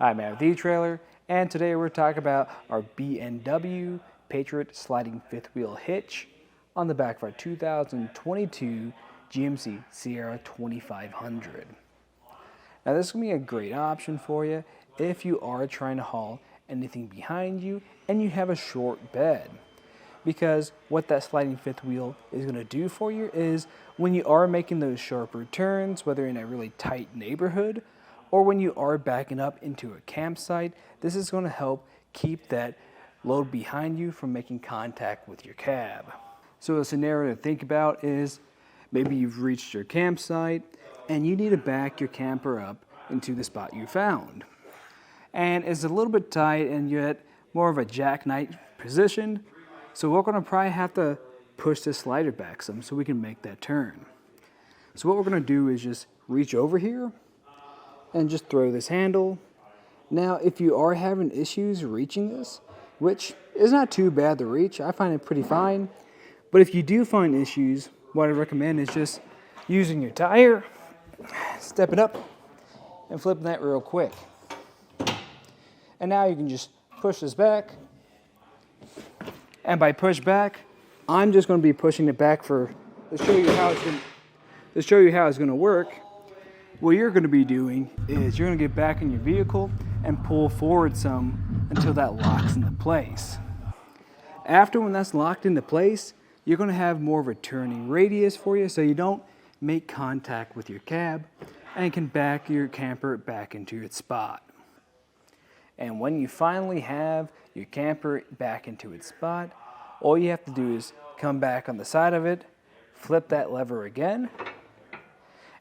I'm Matt with eTrailer, and today we're talking about our B&W Patriot Sliding fifth wheel hitch on the back of our 2022 GMC Sierra 2500. Now this is going to be a great option for you if you are trying to haul anything behind you and you have a short bed. Because what that sliding fifth wheel is going to do for you is when you are making those sharper turns, whether in a really tight neighborhood or when you are backing up into a campsite, this is going to help keep that load behind you from making contact with your cab. So a scenario to think about is maybe you've reached your campsite and you need to back your camper up into the spot you found. And it's a little bit tight and you're at more of a jackknife position. So we're going to probably have to push this slider back some so we can make that turn. So what we're going to do is just reach over here and just throw this handle. Now if you are having issues reaching this, which is not too bad to reach, I find it pretty fine. But if you do find issues, what I recommend is just using your tire, stepping up and flipping that real quick. And now you can just push this back. And by push back, I'm just going to be pushing it back to show you how it's going to work. What you're going to be doing is you're going to get back in your vehicle and pull forward some until that locks into place. After when that's locked into place, you're going to have more of a turning radius for you so you don't make contact with your cab and can back your camper back into its spot. And when you finally have your camper back into its spot, all you have to do is come back on the side of it, flip that lever again,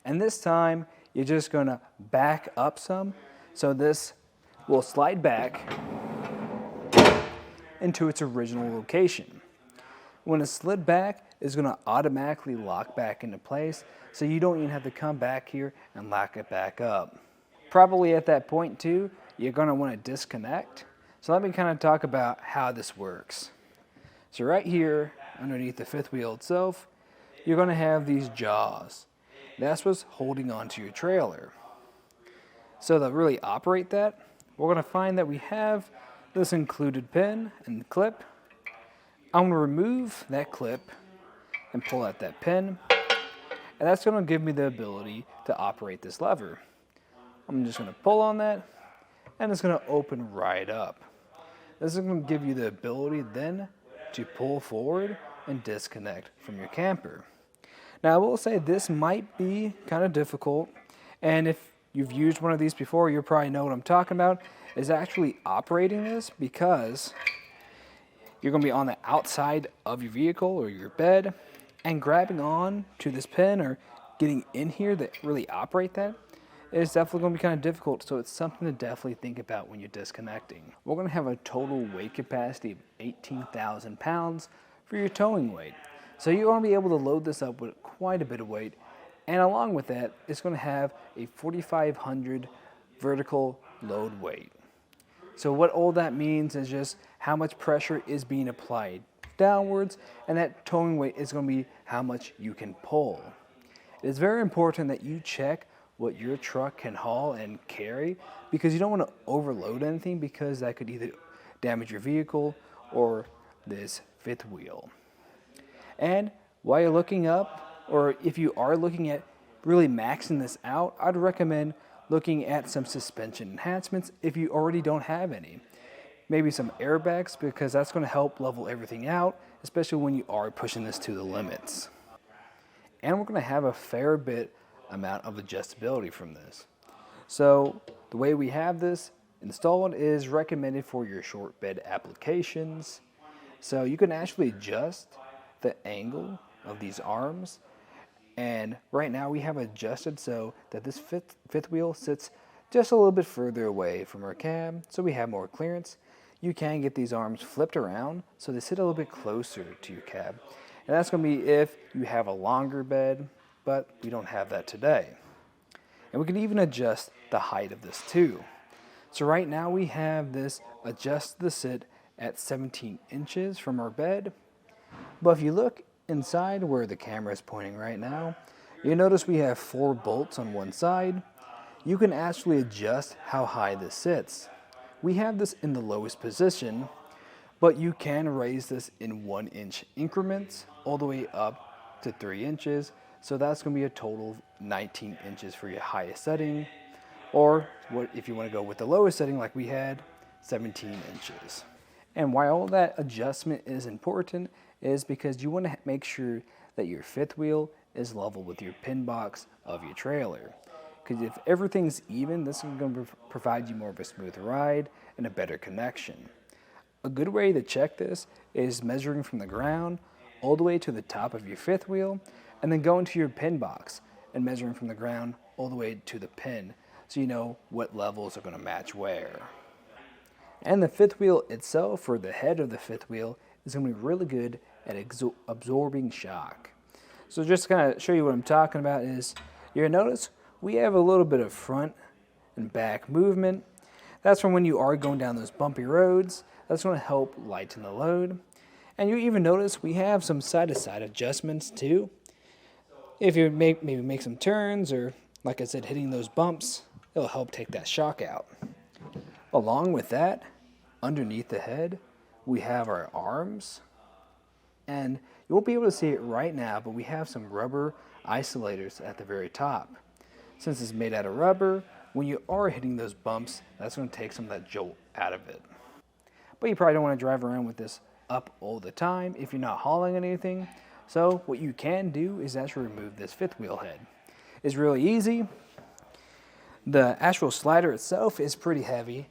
and this time you're just going to back up some so this will slide back into its original location. When it's slid back, it's going to automatically lock back into place so you don't even have to come back here and lock it back up. Probably at that point too, you're going to want to disconnect. So let me kind of talk about how this works. So right here underneath the fifth wheel itself, you're going to have these jaws. That's what's holding onto your trailer. So to really operate that, we're going to find that we have this included pin and clip. I'm going to remove that clip and pull out that pin. And that's going to give me the ability to operate this lever. I'm just going to pull on that and it's going to open right up. This is going to give you the ability then to pull forward and disconnect from your camper. Now I will say this might be kind of difficult, and if you've used one of these before, you probably know what I'm talking about, is actually operating this because you're going to be on the outside of your vehicle or your bed and grabbing on to this pin or getting in here to really operate that is definitely going to be kind of difficult, so it's something to definitely think about when you're disconnecting. We're going to have a total weight capacity of 18,000 pounds for your towing weight. So you're going to be able to load this up with quite a bit of weight, and along with that, it's going to have a 4,500 vertical load weight. So what all that means is just how much pressure is being applied downwards, and that towing weight is going to be how much you can pull. It's very important that you check what your truck can haul and carry, because you don't want to overload anything, because that could either damage your vehicle or this fifth wheel. And while you're looking up, or if you are looking at really maxing this out, I'd recommend looking at some suspension enhancements if you already don't have any. Maybe some airbags, because that's going to help level everything out, especially when you are pushing this to the limits. And we're going to have a fair bit amount of adjustability from this. So the way we have this installed is recommended for your short bed applications. So you can actually adjust the angle of these arms, and right now we have adjusted so that this fifth wheel sits just a little bit further away from our cab, so we have more clearance. You can get these arms flipped around so they sit a little bit closer to your cab, and that's going to be if you have a longer bed, but we don't have that today. And we can even adjust the height of this too. So right now we have this adjust the sit at 17 inches from our bed. But if you look inside where the camera is pointing right now, you notice we have 4 bolts on one side. you can actually adjust how high this sits. We have this in the lowest position, but you can raise this in 1 inch increments all the way up to 3 inches. So that's going to be a total of 19 inches for your highest setting. Or what if you want to go with the lowest setting like we had, 17 inches. And why all that adjustment is important is because you want to make sure that your fifth wheel is level with your pin box of your trailer. Because if everything's even, this is going to provide you more of a smooth ride and a better connection. A good way to check this is measuring from the ground all the way to the top of your fifth wheel, and then going to your pin box and measuring from the ground all the way to the pin, so you know what levels are going to match where. And the fifth wheel itself, or the head of the fifth wheel, is going to be really good at absorbing shock. So just to kind of show you what I'm talking about is, you're going to notice we have a little bit of front and back movement. That's from when you are going down those bumpy roads. That's going to help lighten the load. And you even notice we have some side-to-side adjustments too. If you maybe make some turns, or like I said, hitting those bumps, it'll help take that shock out. Along with that, underneath the head, we have our arms. And you won't be able to see it right now, but we have some rubber isolators at the very top. Since it's made out of rubber, when you are hitting those bumps, that's going to take some of that jolt out of it. But you probably don't want to drive around with this up all the time if you're not hauling anything. So what you can do is actually remove this fifth wheel head. It's really easy. The actual slider itself is pretty heavy,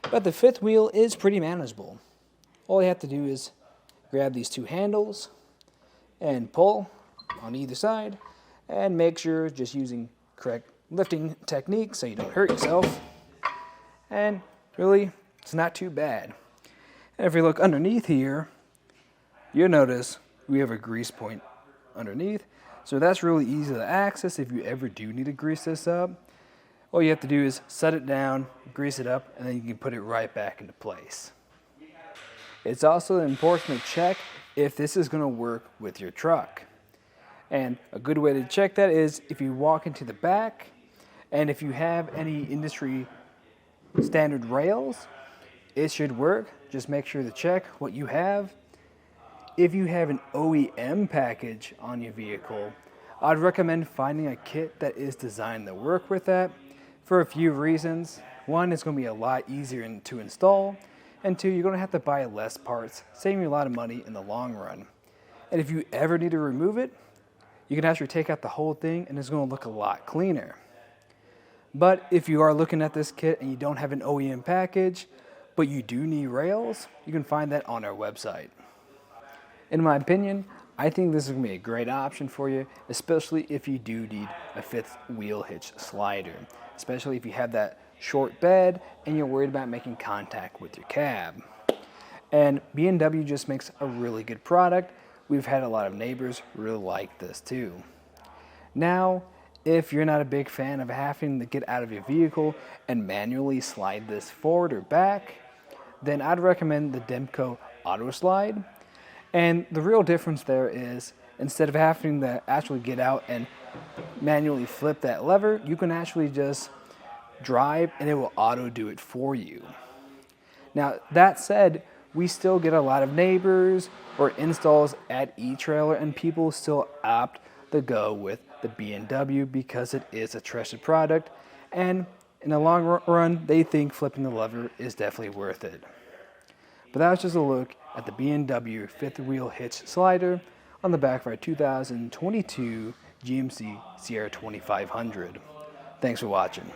but the fifth wheel is pretty manageable. All you have to do is grab these two handles and pull on either side, and make sure just using correct lifting technique so you don't hurt yourself. And really, it's not too bad. And if you look underneath here, you'll notice we have a grease point underneath. So that's really easy to access if you ever do need to grease this up. All you have to do is set it down, grease it up, and then you can put it right back into place. It's also important to check if this is going to work with your truck. And a good way to check that is if you walk into the back, and if you have any industry standard rails, it should work. Just make sure to check what you have. If you have an OEM package on your vehicle, I'd recommend finding a kit that is designed to work with that for a few reasons. One, it's going to be a lot easier to install, and two, you're going to have to buy less parts, saving you a lot of money in the long run. And if you ever need to remove it, you can actually take out the whole thing and it's going to look a lot cleaner. But if you are looking at this kit and you don't have an OEM package, but you do need rails, you can find that on our website. In my opinion, I think this is going to be a great option for you, especially if you do need a fifth wheel hitch slider, especially if you have that short bed and you're worried about making contact with your cab. And B&W just makes a really good product. We've had a lot of neighbors really like this too. Now, if you're not a big fan of having to get out of your vehicle and manually slide this forward or back, then I'd recommend the Demco Auto Slide. And the real difference there is, instead of having to actually get out and manually flip that lever, you can actually just drive and it will auto do it for you. Now, that said, we still get a lot of neighbors or installs at eTrailer, and people still opt to go with the B&W because it is a trusted product, and in the long run, they think flipping the lever is definitely worth it. But that was just a look at the B&W fifth wheel hitch slider on the back of our 2022 GMC Sierra 2500. Thanks for watching.